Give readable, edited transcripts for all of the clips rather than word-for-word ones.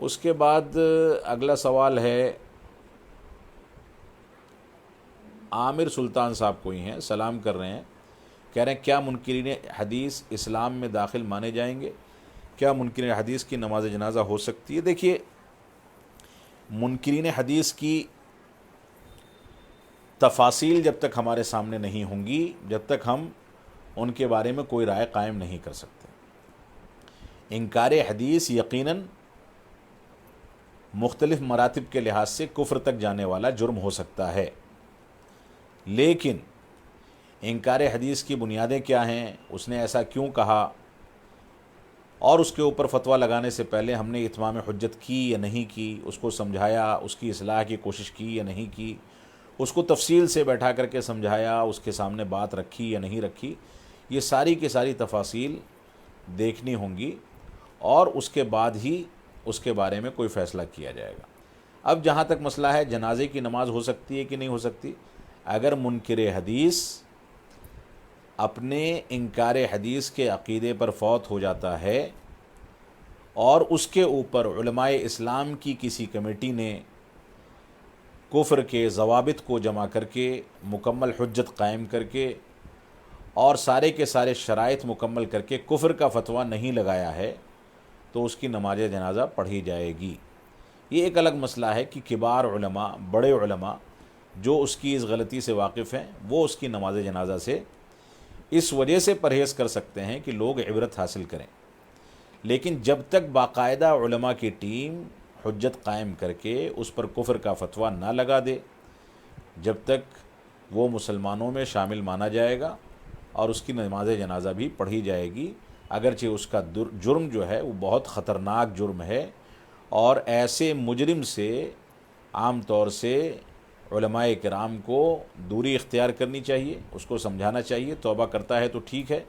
اس کے بعد اگلا سوال ہے عامر سلطان صاحب کوئی ہیں، سلام کر رہے ہیں، کہہ رہے ہیں کیا منکرین حدیث اسلام میں داخل مانے جائیں گے؟ کیا منکرین حدیث کی نماز جنازہ ہو سکتی ہے؟ دیکھیے، منکرین حدیث کی تفاصیل جب تک ہمارے سامنے نہیں ہوں گی، جب تک ہم ان کے بارے میں کوئی رائے قائم نہیں کر سکتے۔ انکار حدیث یقیناً مختلف مراتب کے لحاظ سے کفر تک جانے والا جرم ہو سکتا ہے، لیکن انکار حدیث کی بنیادیں کیا ہیں، اس نے ایسا کیوں کہا، اور اس کے اوپر فتویٰ لگانے سے پہلے ہم نے اتمام حجت کی یا نہیں کی، اس کو سمجھایا، اس کی اصلاح کی کوشش کی یا نہیں کی، اس کو تفصیل سے بیٹھا کر کے سمجھایا، اس کے سامنے بات رکھی یا نہیں رکھی، یہ ساری کی ساری تفاصیل دیکھنی ہوں گی، اور اس کے بعد ہی اس کے بارے میں کوئی فیصلہ کیا جائے گا۔ اب جہاں تک مسئلہ ہے جنازے کی نماز ہو سکتی ہے کہ نہیں ہو سکتی، اگر منکر حدیث اپنے انکار حدیث کے عقیدے پر فوت ہو جاتا ہے اور اس کے اوپر علماء اسلام کی کسی کمیٹی نے کفر کے ضوابط کو جمع کر کے مکمل حجت قائم کر کے اور سارے کے سارے شرائط مکمل کر کے کفر کا فتویٰ نہیں لگایا ہے، تو اس کی نماز جنازہ پڑھی جائے گی۔ یہ ایک الگ مسئلہ ہے کہ کبار علماء، بڑے علماء جو اس کی اس غلطی سے واقف ہیں، وہ اس کی نماز جنازہ سے اس وجہ سے پرہیز کر سکتے ہیں کہ لوگ عبرت حاصل کریں، لیکن جب تک باقاعدہ علماء کی ٹیم حجت قائم کر کے اس پر کفر کا فتویٰ نہ لگا دے، جب تک وہ مسلمانوں میں شامل مانا جائے گا اور اس کی نماز جنازہ بھی پڑھی جائے گی، اگرچہ اس کا جرم جو ہے وہ بہت خطرناک جرم ہے، اور ایسے مجرم سے عام طور سے علماء کرام کو دوری اختیار کرنی چاہیے، اس کو سمجھانا چاہیے، توبہ کرتا ہے تو ٹھیک ہے،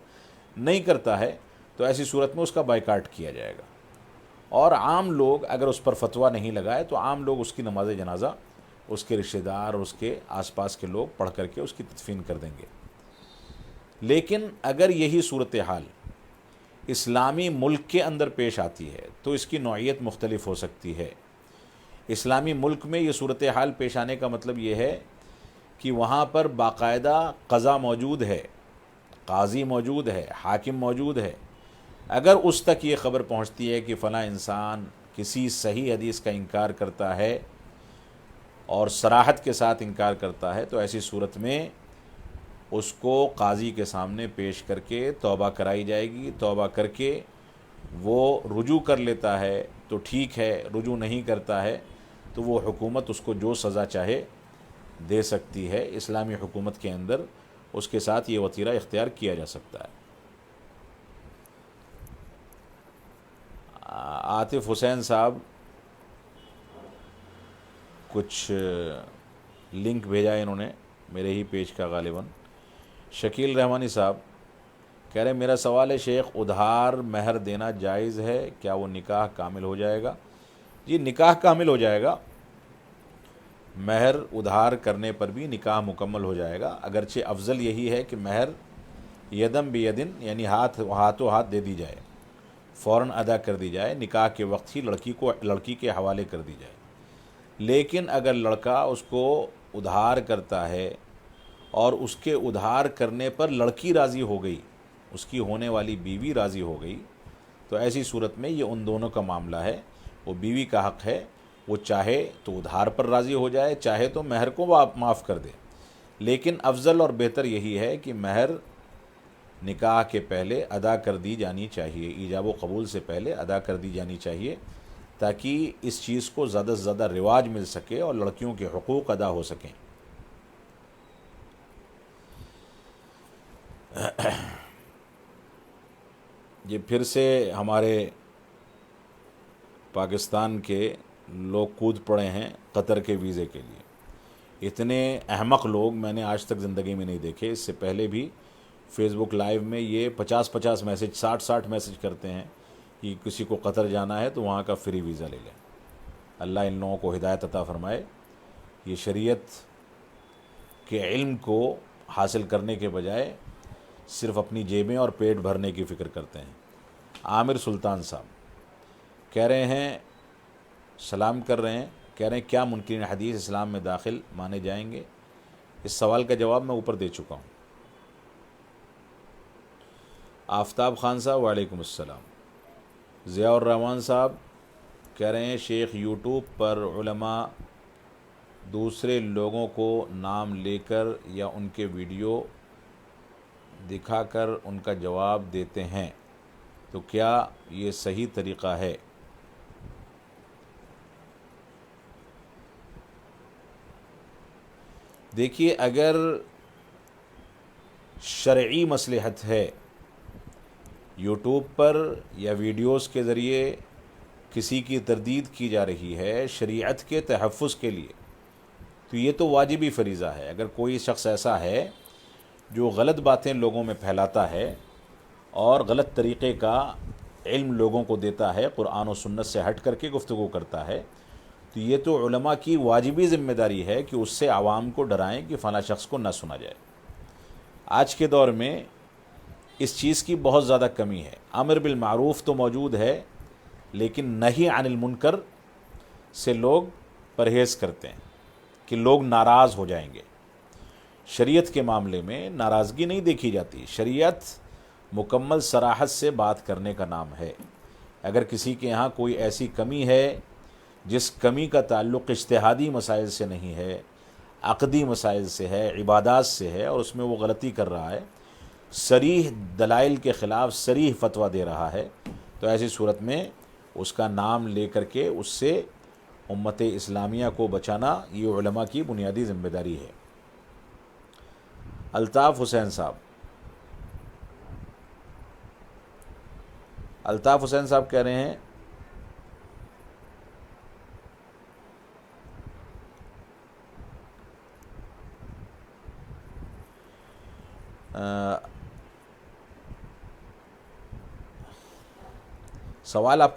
نہیں کرتا ہے تو ایسی صورت میں اس کا بائیکاٹ کیا جائے گا، اور عام لوگ اگر اس پر فتویٰ نہیں لگائے تو عام لوگ اس کی نماز جنازہ، اس کے رشتہ دار اور اس کے آس پاس کے لوگ پڑھ کر کے اس کی تدفین کر دیں گے۔ لیکن اگر یہی صورتحال اسلامی ملک کے اندر پیش آتی ہے تو اس کی نوعیت مختلف ہو سکتی ہے۔ اسلامی ملک میں یہ صورتحال پیش آنے کا مطلب یہ ہے کہ وہاں پر باقاعدہ قضا موجود ہے، قاضی موجود ہے، حاکم موجود ہے۔ اگر اس تک یہ خبر پہنچتی ہے کہ فلاں انسان کسی صحیح حدیث کا انکار کرتا ہے اور صراحت کے ساتھ انکار کرتا ہے، تو ایسی صورت میں اس کو قاضی کے سامنے پیش کر کے توبہ کرائی جائے گی۔ توبہ کر کے وہ رجوع کر لیتا ہے تو ٹھیک ہے، رجوع نہیں کرتا ہے تو وہ حکومت اس کو جو سزا چاہے دے سکتی ہے۔ اسلامی حکومت کے اندر اس کے ساتھ یہ وطیرہ اختیار کیا جا سکتا ہے۔ عاطف حسین صاحب کچھ لنک بھیجا ہے انہوں نے میرے ہی پیج کا غالباً۔ شکیل رحمانی صاحب کہہ رہے ہیں میرا سوال ہے شیخ، ادھار مہر دینا جائز ہے کیا وہ نکاح کامل ہو جائے گا؟ جی نکاح کامل ہو جائے گا، مہر ادھار کرنے پر بھی نکاح مکمل ہو جائے گا، اگرچہ افضل یہی ہے کہ مہر یدم بیدن یعنی ہاتھوں ہاتھ دے دی جائے، فوراً ادا کر دی جائے، نکاح کے وقت ہی لڑکی کے حوالے کر دی جائے۔ لیکن اگر لڑکا اس کو ادھار کرتا ہے اور اس کے ادھار کرنے پر لڑکی راضی ہو گئی، اس کی ہونے والی بیوی راضی ہو گئی، تو ایسی صورت میں یہ ان دونوں کا معاملہ ہے، وہ بیوی کا حق ہے، وہ چاہے تو ادھار پر راضی ہو جائے، چاہے تو مہر کو وہ معاف کر دے۔ لیکن افضل اور بہتر یہی ہے کہ مہر نکاح کے پہلے ادا کر دی جانی چاہیے، ایجاب و قبول سے پہلے ادا کر دی جانی چاہیے، تاکہ اس چیز کو زیادہ سے زیادہ رواج مل سکے اور لڑکیوں کے حقوق ادا ہو سکیں۔ یہ پھر سے ہمارے پاکستان کے لوگ کود پڑے ہیں قطر کے ویزے کے لیے۔ اتنے احمق لوگ میں نے آج تک زندگی میں نہیں دیکھے۔ اس سے پہلے بھی فیس بک لائیو میں یہ 50 میسج، 60 میسج کرتے ہیں کہ کسی کو قطر جانا ہے تو وہاں کا فری ویزا لے لیں۔ اللہ ان لوگوں کو ہدایت عطا فرمائے۔ یہ شریعت کے علم کو حاصل کرنے کے بجائے صرف اپنی جیبیں اور پیٹ بھرنے کی فکر کرتے ہیں۔ عامر سلطان صاحب کہہ رہے ہیں سلام کر رہے ہیں، کہہ رہے ہیں کیا منکرین حدیث اسلام میں داخل مانے جائیں گے؟ اس سوال کا جواب میں اوپر دے چکا ہوں۔ آفتاب خان صاحب وعلیکم السلام۔ ضیاء الرحمان صاحب کہہ رہے ہیں شیخ یوٹیوب پر علماء دوسرے لوگوں کو نام لے کر یا ان کے ویڈیو دکھا کر ان کا جواب دیتے ہیں، تو کیا یہ صحیح طریقہ ہے؟ دیکھیے، اگر شرعی مصلحت ہے، یوٹیوب پر یا ویڈیوز کے ذریعے کسی کی تردید کی جا رہی ہے شریعت کے تحفظ کے لیے، تو یہ تو واجبی فریضہ ہے۔ اگر کوئی شخص ایسا ہے جو غلط باتیں لوگوں میں پھیلاتا ہے اور غلط طریقے کا علم لوگوں کو دیتا ہے، قرآن و سنت سے ہٹ کر کے گفتگو کرتا ہے، تو یہ تو علماء کی واجبی ذمہ داری ہے کہ اس سے عوام کو ڈرائیں کہ فلاں شخص کو نہ سنا جائے۔ آج کے دور میں اس چیز کی بہت زیادہ کمی ہے۔ امر بالمعروف تو موجود ہے، لیکن نہی عن المنکر سے لوگ پرہیز کرتے ہیں کہ لوگ ناراض ہو جائیں گے۔ شریعت کے معاملے میں ناراضگی نہیں دیکھی جاتی، شریعت مکمل صراحت سے بات کرنے کا نام ہے۔ اگر کسی کے یہاں کوئی ایسی کمی ہے جس کمی کا تعلق اجتہادی مسائل سے نہیں ہے، عقدی مسائل سے ہے، عبادات سے ہے، اور اس میں وہ غلطی کر رہا ہے، صریح دلائل کے خلاف صریح فتویٰ دے رہا ہے، تو ایسی صورت میں اس کا نام لے کر کے اس سے امت اسلامیہ کو بچانا یہ علماء کی بنیادی ذمہ داری ہے۔ الطاف حسین صاحب کہہ رہے ہیں سوال آپ